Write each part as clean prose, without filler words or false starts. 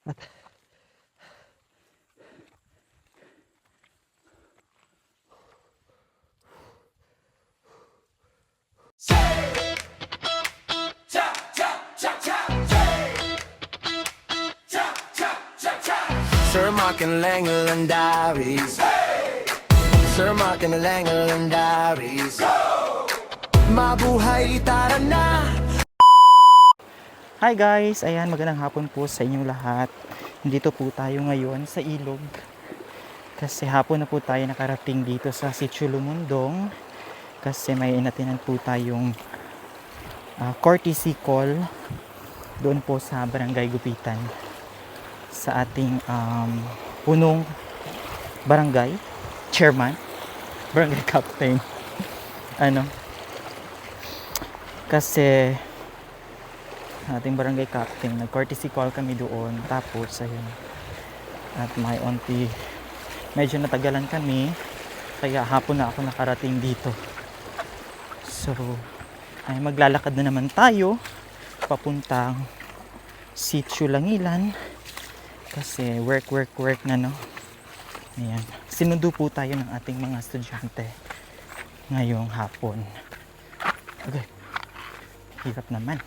At Sir Mark and Langland Diaries. Sir Mark and Langland Diaries. Mabuhay, tara na! hi guys, ayan, magandang hapon po sa inyong lahat. Nandito po tayo ngayon sa ilog. Kasi hapon na po tayo nakarating dito sa Sitio Lumundong. Kasi may inatinan po tayong courtesy call doon po sa Barangay Gupitan. Sa ating punong barangay chairman, barangay captain. Ano? Kasi ating barangay captain, nag-courtesy call kami doon. Tapos ayun, at may onti medyo natagalan kami, kaya hapon na ako nakarating dito. So ay maglalakad na naman tayo papuntang Sitio Langilan kasi work na, no. Ayan, sinundo po tayo ng ating mga estudyante ngayong hapon. Okay, hirap naman.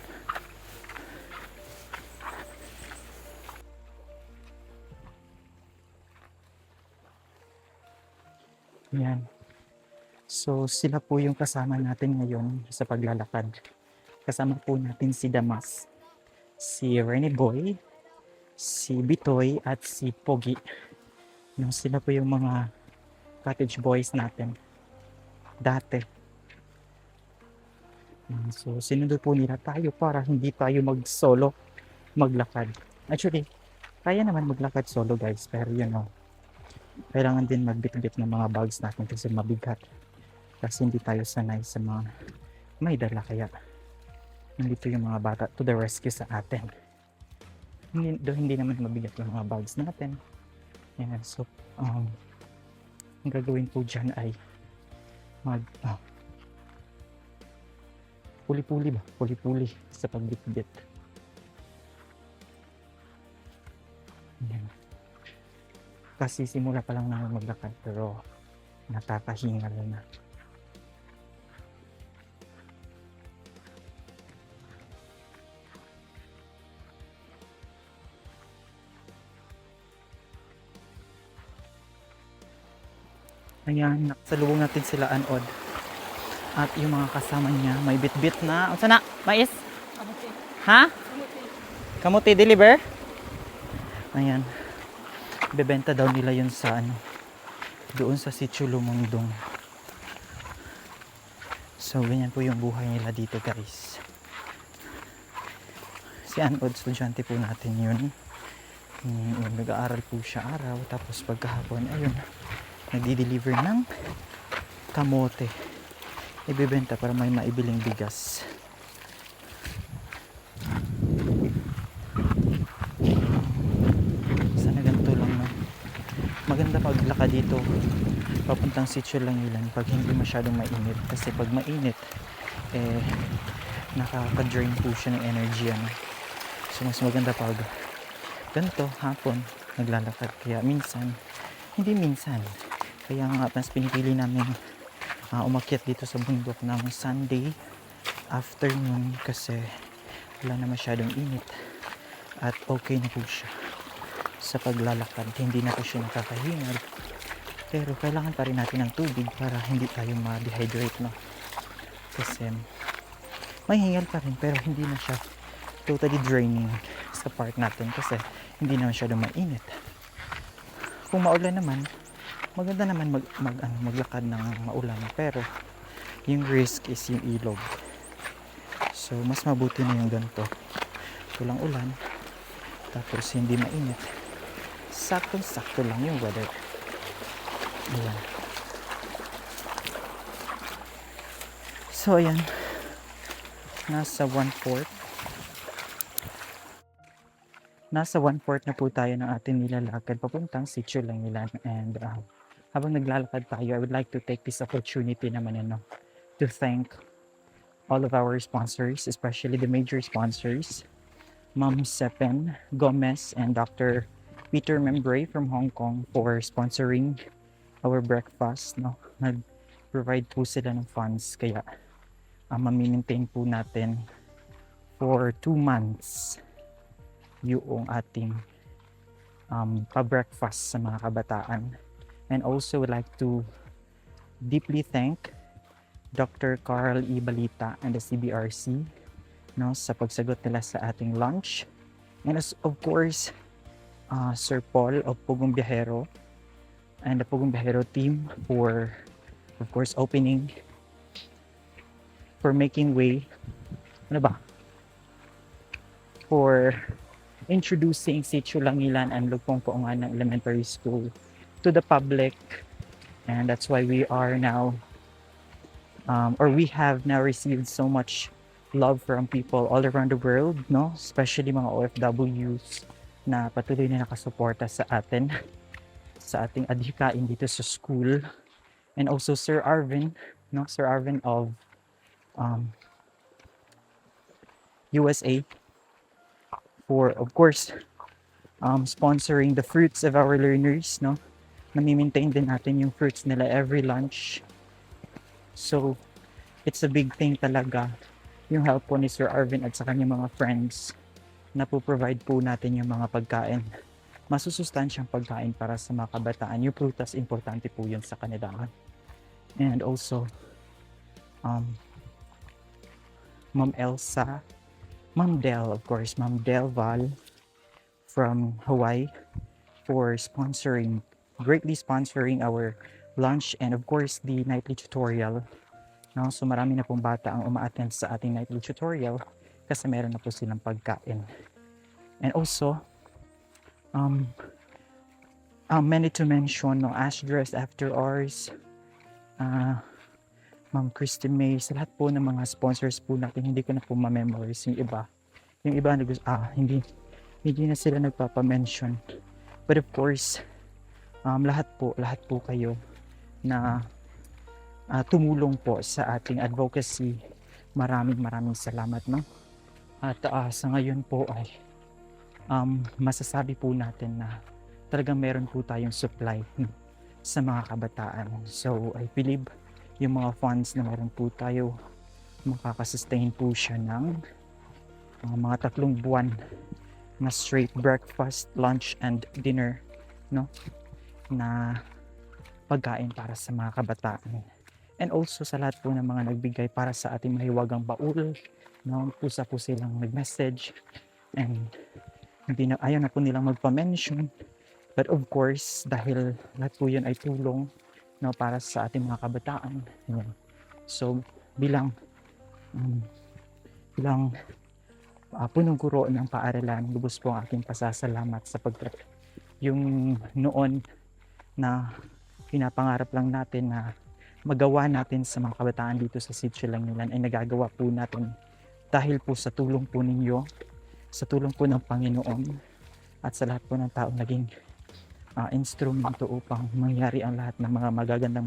Ayan. So sila po yung kasama natin ngayon sa paglalakad. Kasama po natin si Damas, si Rene Boy, si Bitoy at si Pogi. Yung sila po yung mga cottage boys natin dati. So sinundo po nila tayo para hindi tayo mag-solo maglakad. Actually, kaya naman maglakad solo guys, pero you know, kailangan din magbitbit ng mga bags natin kasi mabigat. Kasi hindi tayo sanay sa mga may dala, kaya nandito yung mga bata to the rescue sa atin. Hindi naman mabigat yung mga bags natin. Yan, so ang gagawin po dyan ay puli-puli sa pagbitbit. Yan. Kasi simula pa lang namin maglakad pero nakakahingal na. Ayan, nakasalubong natin sila Anod. At yung mga kasama niya, may bit-bit na. Unsa na? Mais? Kamuti. Ha? Kamuti deliver? Ayan. Bebenta daw nila yun sa doon sa Sitio Lumundong. So, ganyan po yung buhay nila dito guys. Si Anod, estudyante po natin yun. Nag-aaral po siya araw. Tapos pagkahapon, ayun, nagdi-deliver ng kamote. Ibebenta para may maibiling bigas. Sana ganito lang, no? Maganda paglakad dito papuntang Sitio Langilan pag hindi masyadong mainit, kasi pag mainit nakaka-drain po siya ng energy, ano? So mas maganda pag ganito hapon naglalakad. Kaya hindi minsan kaya nga mas pinipili namin umakyat dito sa bundok ng Sunday afternoon kasi wala na masyadong init at okay na po siya sa paglalakad. Hindi na po siya nakakahingal, pero kailangan pa rin natin ng tubig para hindi tayo ma-dehydrate, no? Kasi may hingal pa rin pero hindi na siya totally draining sa part natin kasi hindi na masyadong mainit. Kung maulan naman, maganda naman maglakad ng maulan, pero yung risk is yung ilog. So mas mabuti na yung ganito, walang ulan tapos hindi mainit, sakto lang yung weather. Ayan. So ayan, nasa 1/4 na po tayo ng ating nilalakad papuntang Sitio Langilan. And habang naglalakad tayo, I would like to take this opportunity naman to thank all of our sponsors, especially the major sponsors Ma'am Sepen Gomez and Dr. Peter Membray from Hong Kong for sponsoring our breakfast. No? Nag-provide po sila ng funds kaya mamimaintain po natin for 2 months yung ating pa-breakfast sa mga kabataan. And also would like to deeply thank Dr. Carl E. Balita and the CBRC, no, sa pagsagot nila sa ating lunch. And as, of course, Sir Paul of Pugong Biyahero and the Pugong Biyahero team for, of course, for making way, for introducing Sitio Langilan and Lugpong Poongan Elementary School to the public. And that's why we are now, we have now received so much love from people all around the world, no? Especially mga OFWs na patuloy na nakasuporta sa atin, sa ating adhikain dito sa school. And also Sir Arvin, no? Sir Arvin of USA, for, of course, sponsoring the fruits of our learners, no? Nami-maintain din natin yung fruits nila every lunch. So, it's a big thing talaga yung help po ni Sir Arvin at sa kanyang mga friends na po-provide po natin yung mga pagkain. Masusustansyang pagkain para sa mga kabataan. Yung prutas, importante po yun sa kanila. And also, Ma'am Elsa, Ma'am Del, of course, Ma'am Del Val from Hawaii for greatly sponsoring our lunch and of course the nightly tutorial. No? So marami na pong bata ang uma-attend sa ating nightly tutorial kasi meron na po silang pagkain. And also, many to mention, no, Ash Dress After Hours, Ma'am Christy May, sa lahat po ng mga sponsors po natin, hindi ko na po ma-memorize yung iba. Yung iba, hindi na sila nagpapa-mention. But of course, lahat po kayo na tumulong po sa ating advocacy. Maraming salamat, no? At sa ngayon po ay masasabi po natin na talagang meron po tayong supply sa mga kabataan. So I believe yung mga funds na meron po tayo, makakasustain po siya ng mga 3 buwan na straight breakfast, lunch, and dinner, no? Na pagkain para sa mga kabataan. And also sa lahat po ng mga nagbigay para sa ating mahiwagang baul, no? Pusa po silang nag-message and ayaw na po nilang magpa-mention. But of course, dahil lahat po yun ay tulong, no, para sa ating mga kabataan. Yan. So, bilang punong guro ng paaralan, lubos po ang aking pasasalamat sa yung noon na pinapangarap lang natin na magawa natin sa mga kabataan dito sa Sitio Langilan ay nagagawa po natin dahil po sa tulong po ninyo, sa tulong po ng Panginoon at sa lahat po ng taong naging instrumento upang mangyari ang lahat ng mga magagandang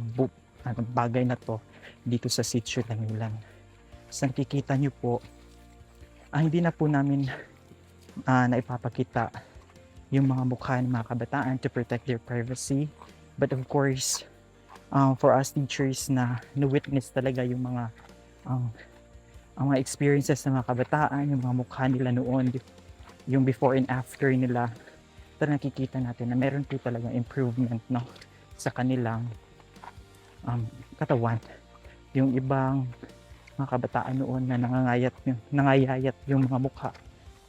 bagay na to dito sa Sitio Langilan. Sa nakikita nyo po, hindi na po namin naipapakita yung mga mukha ng mga kabataan to protect their privacy. But of course, for us teachers na na-witness talaga yung mga experiences ng mga kabataan, yung mga mukha nila noon, yung before and after nila, talagang nakikita natin na meron po talagang improvement, no, sa kanilang katawan. Yung ibang mga kabataan noon na nangayayat yung mga mukha,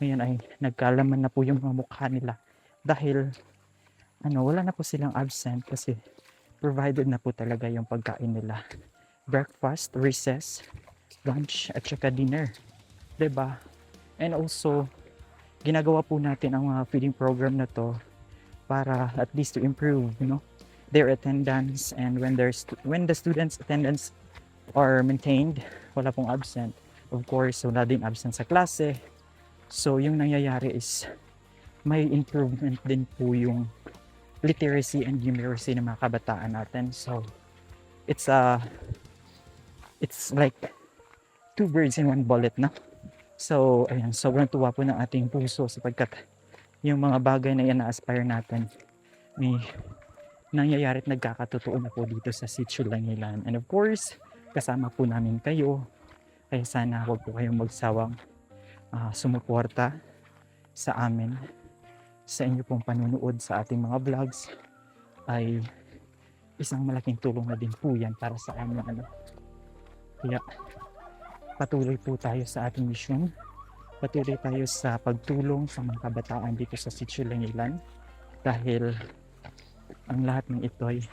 ngayon ay nagkalaman na po yung mga mukha nila dahil wala na po silang absent kasi provided na po talaga yung pagkain nila. Breakfast, recess, lunch, at saka dinner. 'Di ba? And also, ginagawa po natin ang mga feeding program na to para at least to improve, their attendance, and when the students' attendance are maintained, wala pong absent. Of course, wala din absent sa klase. So, yung nangyayari is may improvement din po yung literacy and numeracy ng mga kabataan natin. So, it's like 2 birds in 1 bullet, no? So, ayan, sobrang tuwa po ng ating puso sapagkat yung mga bagay na yan na-aspire natin may nangyayari at nagkakatotoo na po dito sa Sitio Langilan. And of course, kasama po namin kayo. Kaya sana huwag po kayong magsawang sumuporta sa amin. Sa inyo pong panunood sa ating mga vlogs ay isang malaking tulong na din po yan para sa amin. Kaya patuloy po tayo sa ating misyon. Patuloy tayo sa pagtulong sa mga kabataan dito sa Sitio Langilan. Dahil ang lahat ng ito ay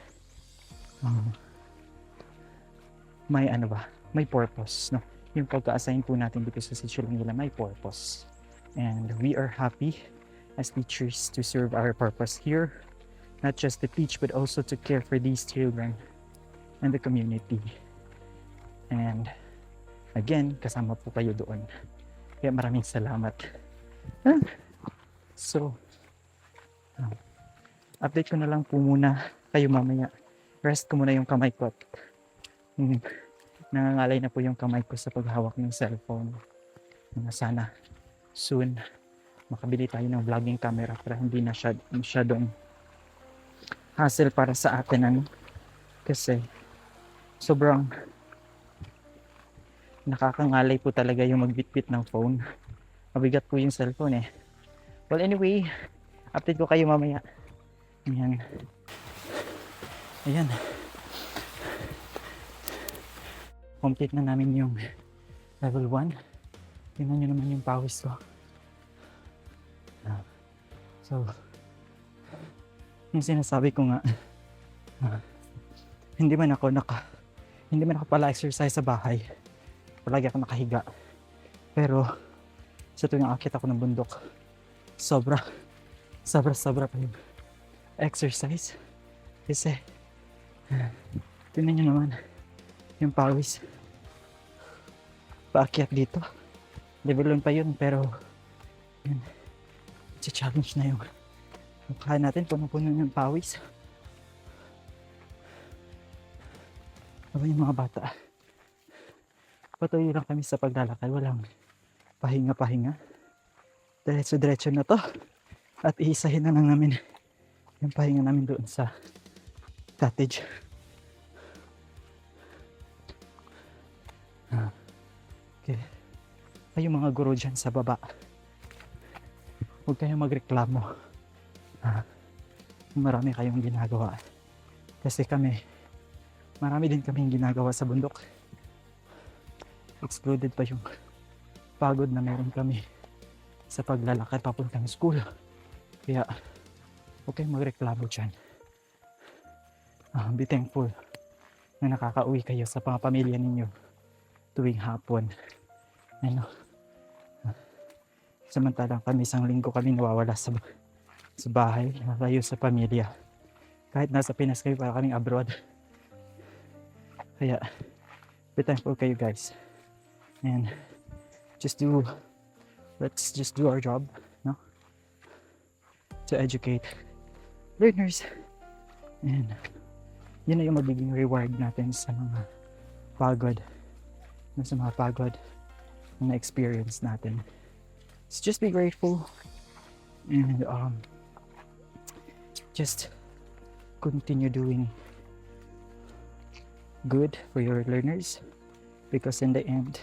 may purpose, no? Yung pagka-assign po natin dito sa Sitio Langilan may purpose. And we are happy as teachers to serve our purpose here. Not just to teach but also to care for these children and the community. And again, kasama po kayo doon. Kaya maraming salamat. So, update ko na lang po muna kayo mamaya. Rest ko muna yung kamay ko. Nangangalay na po yung kamay ko sa paghawak ng cellphone. Sana soon makabili tayo ng vlogging camera para hindi na masyadong hassle para sa atin, kasi sobrang nakakangalay po talaga yung magbitbit ng phone. Mabigat po yung cellphone eh. Well anyway, update ko kayo mamaya. Ayan. Complete na namin yung level 1. Tingnan nyo naman yung pawis ko. So, yung sinasabi ko nga, hindi man ako pala exercise sa bahay. Palagi ako nakahiga. Pero, sa tuwing akit ako ng bundok, sobra pa yung exercise. Kasi, tingnan nyo naman, yung pawis. Paakyat dito. Level 1 pa yun, pero, yun, challenge na yung mukha natin, puno-puno ng pawis. Aba yung mga bata, patuloy lang kami sa paglalakad, walang pahinga. Diretso na to. At iisahin na lang namin yung pahinga namin doon sa cottage. Okay. Ay, yung mga guro dyan sa baba, huwag kayong magreklamo. Marami kayong ginagawa. Kasi marami din kaming ginagawa sa bundok. Excluded pa yung pagod na meron kami sa paglalakad papuntang school. Kaya, huwag kayong magreklamo dyan. Be thankful na nakakauwi kayo sa mga pamilya ninyo tuwing hapon. Samantalang kami isang linggo kami nawawala sa bahay, nalayo sa pamilya. Kahit nasa Pinas kayo, para kaming abroad. Kaya, be thankful kayo guys. And let's just do our job, no? To educate learners. And yun na yung magiging reward natin sa mga pagod na experience natin. So just be grateful and just continue doing good for your learners, because in the end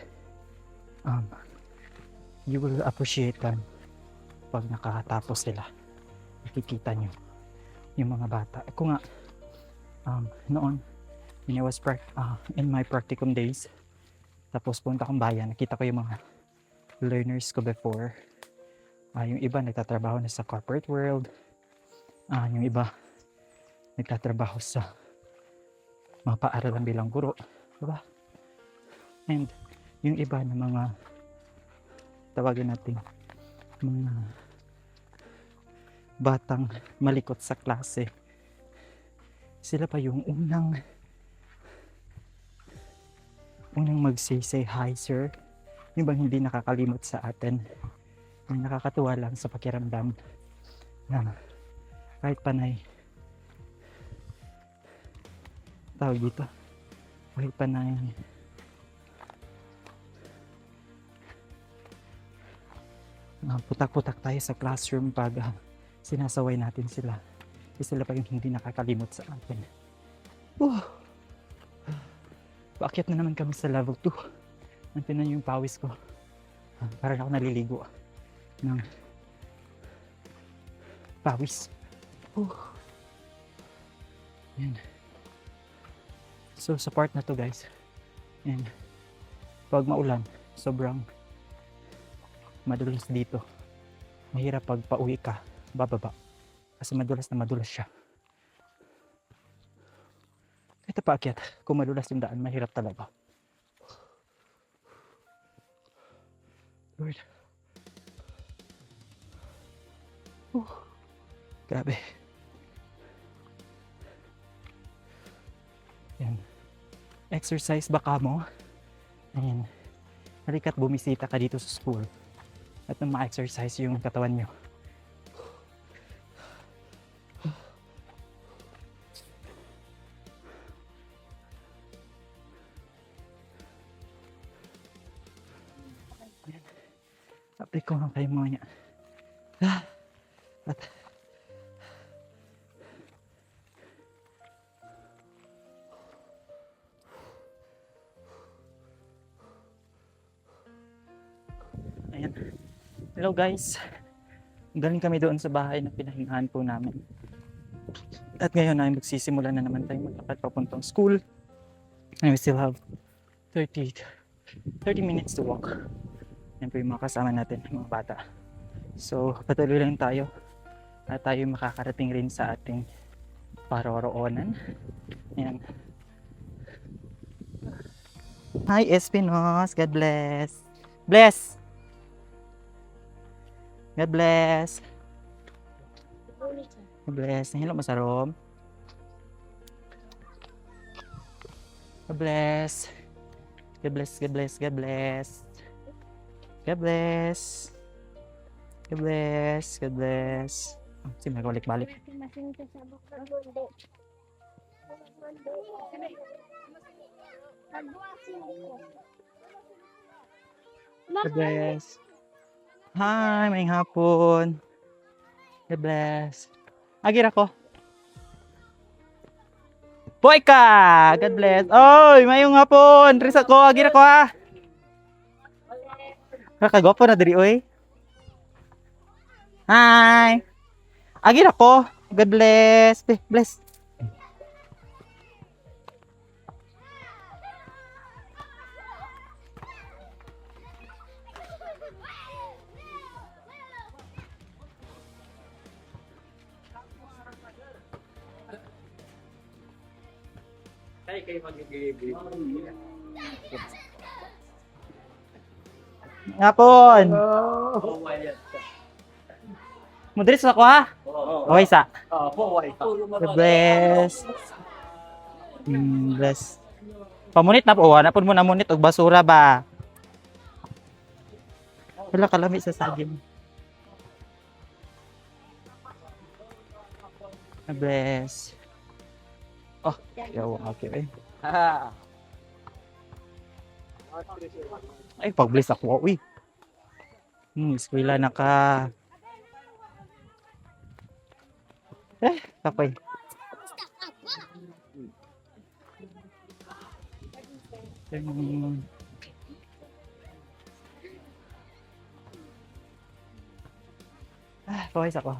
you will appreciate them pag nakatapos sila. Nakikita nyo yung mga bata. Ako nga noon when I was in my practicum days, tapos punta akong bayan, nakita ko yung mga learners ko before. Yung iba nagtatrabaho na sa corporate world, yung iba nagtatrabaho sa mga paaralan bilang guro, diba? And yung iba na mga tawagin natin mga batang malikot sa klase, sila pa yung unang mag-say hi sir. Yung bang hindi nakakalimot sa atin. Yung nakakatuwa lang sa pakiramdam na kahit panay tawag dito, kahit panay putak-putak tayo sa classroom pag sinasaway natin sila. Kasi sila pa yung hindi nakakalimot sa atin. Paakyat na naman kami sa level 2. Nantinan yung pawis ko. Para na ako naliligo ng pawis. Yan. So sa part na to guys, and pag maulan, sobrang madulas dito. Mahirap pag pauwi ka, bababa. Kasi madulas na madulas siya. Ito paakyat, kung madulas yung daan, mahirap talaga. Lord. Grabe. Yan. Exercise baka mo. Ayan. Halika't bumisita ka dito sa school. At nang ma-exercise yung katawan nyo. Update ko lang kayo mga niya. At ayan. Hello guys. Galing kami doon sa bahay na pinahingahan po namin. At ngayon ay magsisimula na naman tayo maglakad papuntang school. And we still have 30 minutes to walk. Yan po yung mga kasama natin, mga bata. So, patuloy lang tayo. At tayo makakarating rin sa ating paroroonan. Ayan. Hi, Espinos. God bless. Bless! God bless. God bless. Hello, Masarom. God bless. God bless, God bless, God bless. God bless. God bless, God bless. Sige, balik-balik. God bless. Hi, may hapon. God bless. Agir ako. Boy ka! God bless. Oy, mayong hapon. Dres ako, agir ako ha. Kakagwapo na diri oy. Hi. Agir ako. God bless. Bless. Ngapon. Modris ako ha. Okay sa. God bless. Bless. Pamunit na po. Napon mo na munit og basura ba? Wala kalami sa saging. God bless. Oh, yaw, okay. Ay, pag-bless ako, uy. Eskwela na ka. Kapay. Pawis ako.